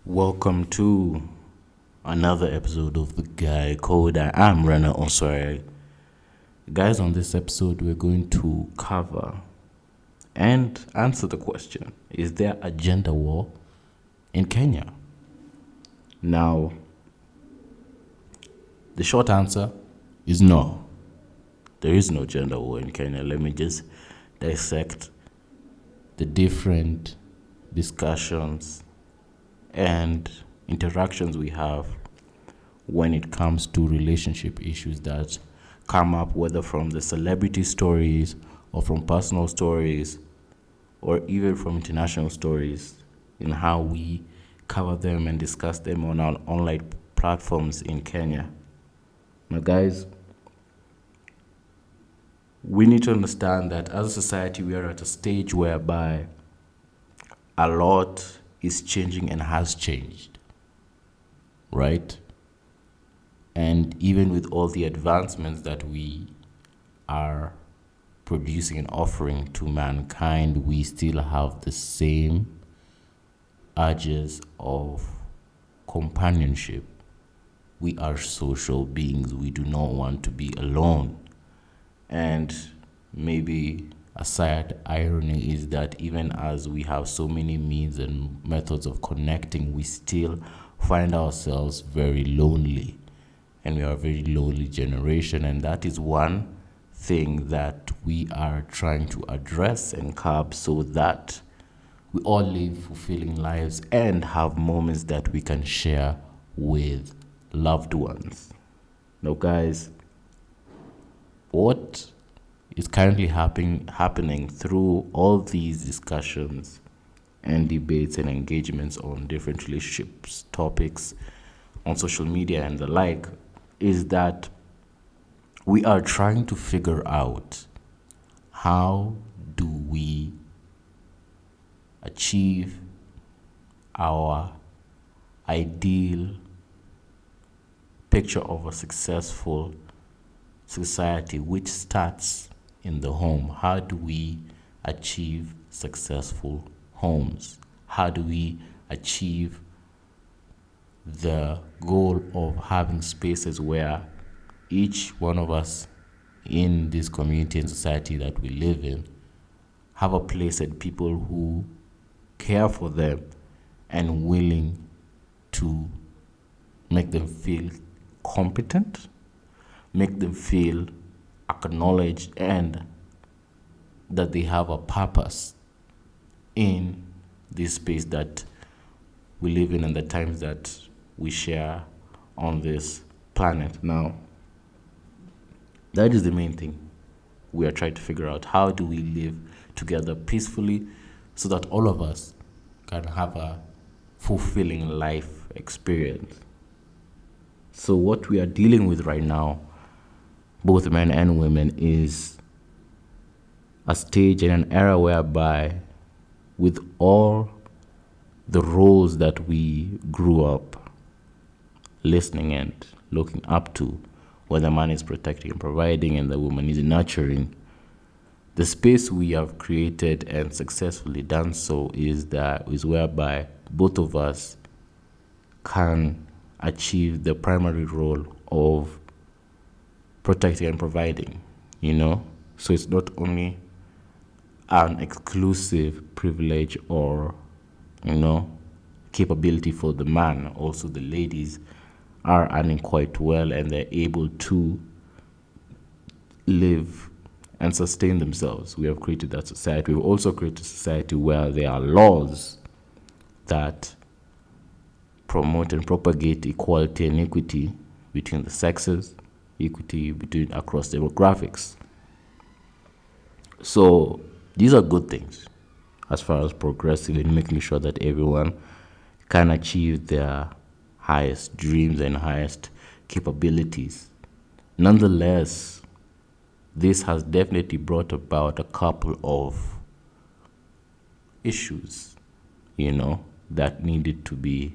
Welcome to another episode of The Guy Code. I'm Rana Oswari. Guys, on this episode, we're going to cover and answer the question: is there a gender war in Kenya? Now, the short answer is no. There is no gender war in Kenya. Let me just dissect the different discussions and interactions we have when it comes to relationship issues that come up, whether from the celebrity stories or from personal stories or even from international stories, in how we cover them and discuss them on our online platforms in Kenya. Now, guys, we need to understand that as a society, we are at a stage whereby a lot is changing and has changed, right? And even with all the advancements that we are producing and offering to mankind, we still have the same urges of companionship. We are social beings. We do not want to be alone. And maybe a sad irony is that even as we have so many means and methods of connecting, we still find ourselves very lonely. And we are a very lonely generation. And that is one thing that we are trying to address and curb so that we all live fulfilling lives and have moments that we can share with loved ones. Now, guys, what is currently happening through all these discussions and debates and engagements on different relationships topics on social media and the like is that we are trying to figure out how do we achieve our ideal picture of a successful society, which starts in the home. How do we achieve successful homes? How do we achieve the goal of having spaces where each one of us in this community and society that we live in have a place and people who care for them and willing to make them feel competent, make them feel acknowledged, and that they have a purpose in this space that we live in and the times that we share on this planet. Now, that is the main thing we are trying to figure out. How do we live together peacefully so that all of us can have a fulfilling life experience? So what we are dealing with right now, both men and women, is a stage and an era whereby with all the roles that we grew up listening and looking up to, where the man is protecting and providing and the woman is nurturing, the space we have created and successfully done so is whereby both of us can achieve the primary role of protecting and providing, So it's not only an exclusive privilege or, capability for the man. Also, the ladies are earning quite well and they're able to live and sustain themselves. We have created that society. We've also created a society where there are laws that promote and propagate equality and equity between the sexes, equity between across demographics. So these are good things as far as progressive and making sure that everyone can achieve their highest dreams and highest capabilities. Nonetheless, this has definitely brought about a couple of issues, that needed to be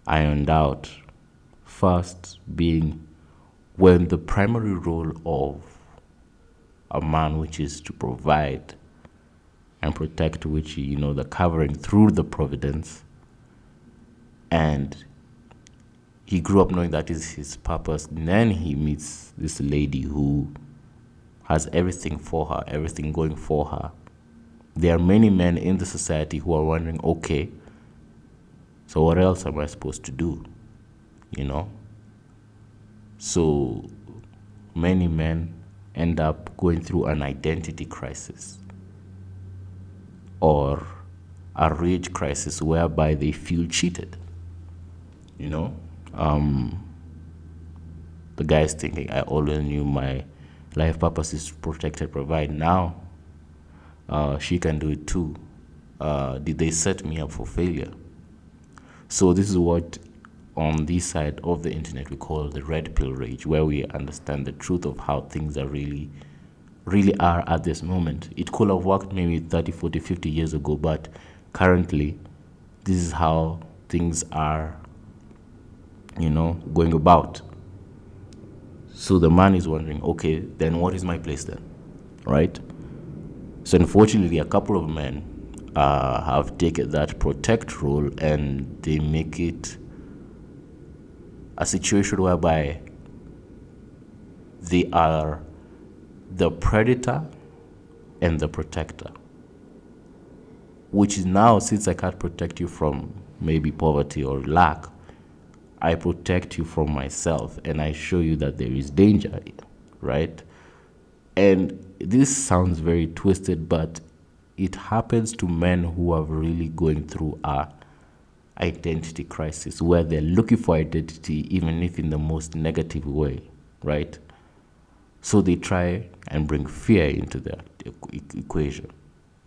ironed out. First being when the primary role of a man, which is to provide and protect, which, the covering through the providence, And he grew up knowing that is his purpose. And then he meets this lady who has everything for her, everything going for her. There are many men in the society who are wondering, okay, so what else am I supposed to do? You know? So many men end up going through an identity crisis or a rage crisis whereby they feel cheated. You know? The guy's thinking, I always knew my life purpose is to protect and provide. Now, she can do it too. Did they set me up for failure? So this is what on this side of the internet we call the red pill rage, where we understand the truth of how things are really are at this moment. It could have worked maybe 30, 40, 50 years ago, but currently this is how things are, going about. So the man is wondering, okay, then what is my place then? Right? So unfortunately, a couple of men have taken that protect role and they make it a situation whereby they are the predator and the protector. Which is now, since I can't protect you from maybe poverty or lack, I protect you from myself and I show you that there is danger, right? And this sounds very twisted, but it happens to men who are really going through a identity crisis where they're looking for identity, even if in the most negative way, right? So they try and bring fear into the equation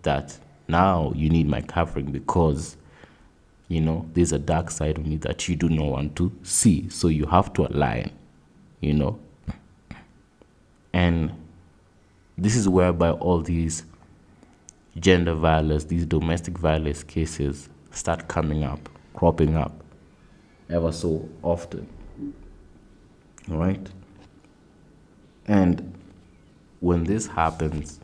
that now you need my covering because there's a dark side of me that you do not want to see. So you have to align, And this is whereby all these gender violence, these domestic violence cases start cropping up ever so often. All right? And when this happens,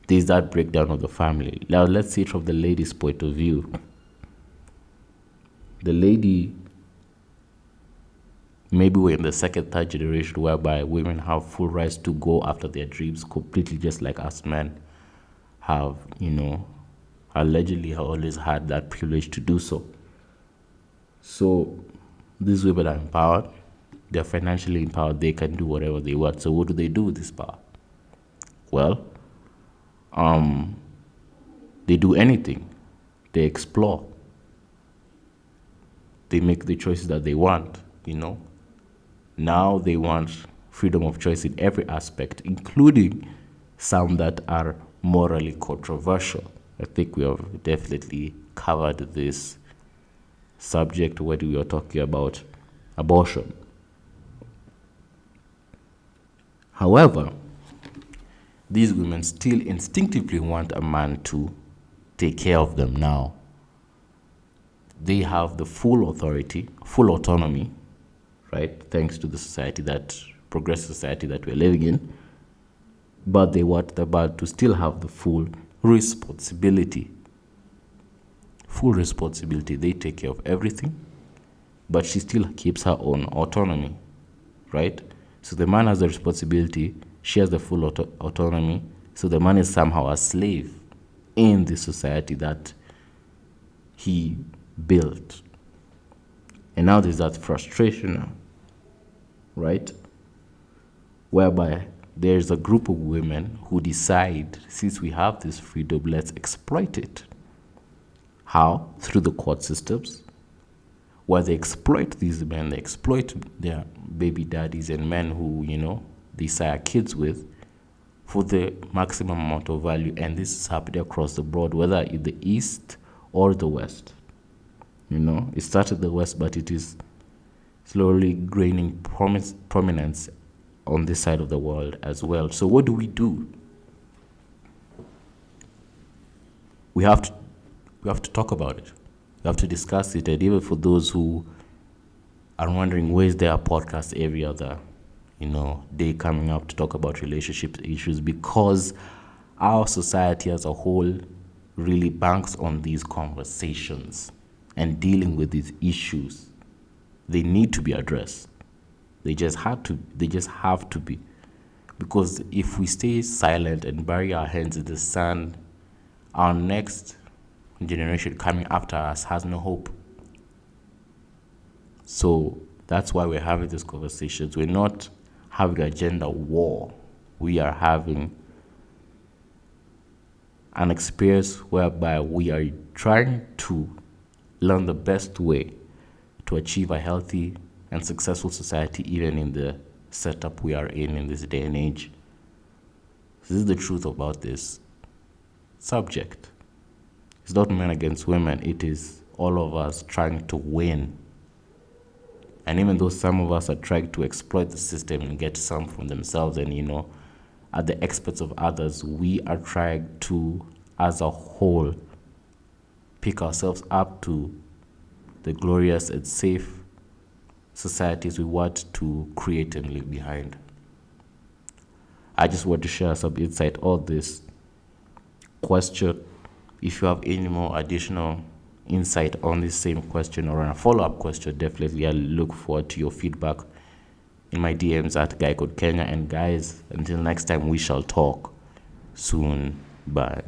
there's that breakdown of the family. Now let's see it from the lady's point of view. The lady, maybe we're in the second, third generation whereby women have full rights to go after their dreams completely just like us men have, allegedly have always had that privilege to do so. So these women are empowered. They're financially empowered. They can do whatever they want. So what do they do with this power? Well, they do anything. They explore. They make the choices that they want, Now they want freedom of choice in every aspect, including some that are morally controversial. I think we have definitely covered this subject when we were talking about abortion. However, these women still instinctively want a man to take care of them now. They have the full authority, full autonomy, right? Thanks to the progressive society that we're living in. But they want the man to still have the full responsibility. Full responsibility. They take care of everything, but she still keeps her own autonomy, right? So the man has the responsibility, she has the full autonomy, so the man is somehow a slave in the society that he built. And now there's that frustration now, right? Whereby there's a group of women who decide, since we have this freedom, let's exploit it. How? Through the court systems, where they exploit these men, they exploit their baby daddies and men who, they sire kids with for the maximum amount of value. And this is happening across the board, whether in the East or the West. It started the West, but it is slowly gaining prominence on this side of the world as well. So what do? We have to talk about it. We have to discuss it. And even for those who are wondering where's their podcast every other, day coming up to talk about relationship issues, because our society as a whole really banks on these conversations. and dealing with these issues. They need to be addressed. They just have to be. Because if we stay silent and bury our hands in the sand, our next generation coming after us has no hope. So that's why we're having these conversations. We're not having a gender war. We are having an experience whereby we are trying to learn the best way to achieve a healthy and successful society, even in the setup we are in this day and age. This is the truth about this subject. It's not men against women, it is all of us trying to win. And even though some of us are trying to exploit the system and get some for themselves and, at the expense of others, we are trying to, as a whole, pick ourselves up to the glorious and safe societies we want to create and leave behind. I just want to share some insight on this question. If you have any more additional insight on this same question or on a follow-up question, definitely I look forward to your feedback in my DMs at Guy Code Kenya. And guys, until next time, we shall talk soon. Bye.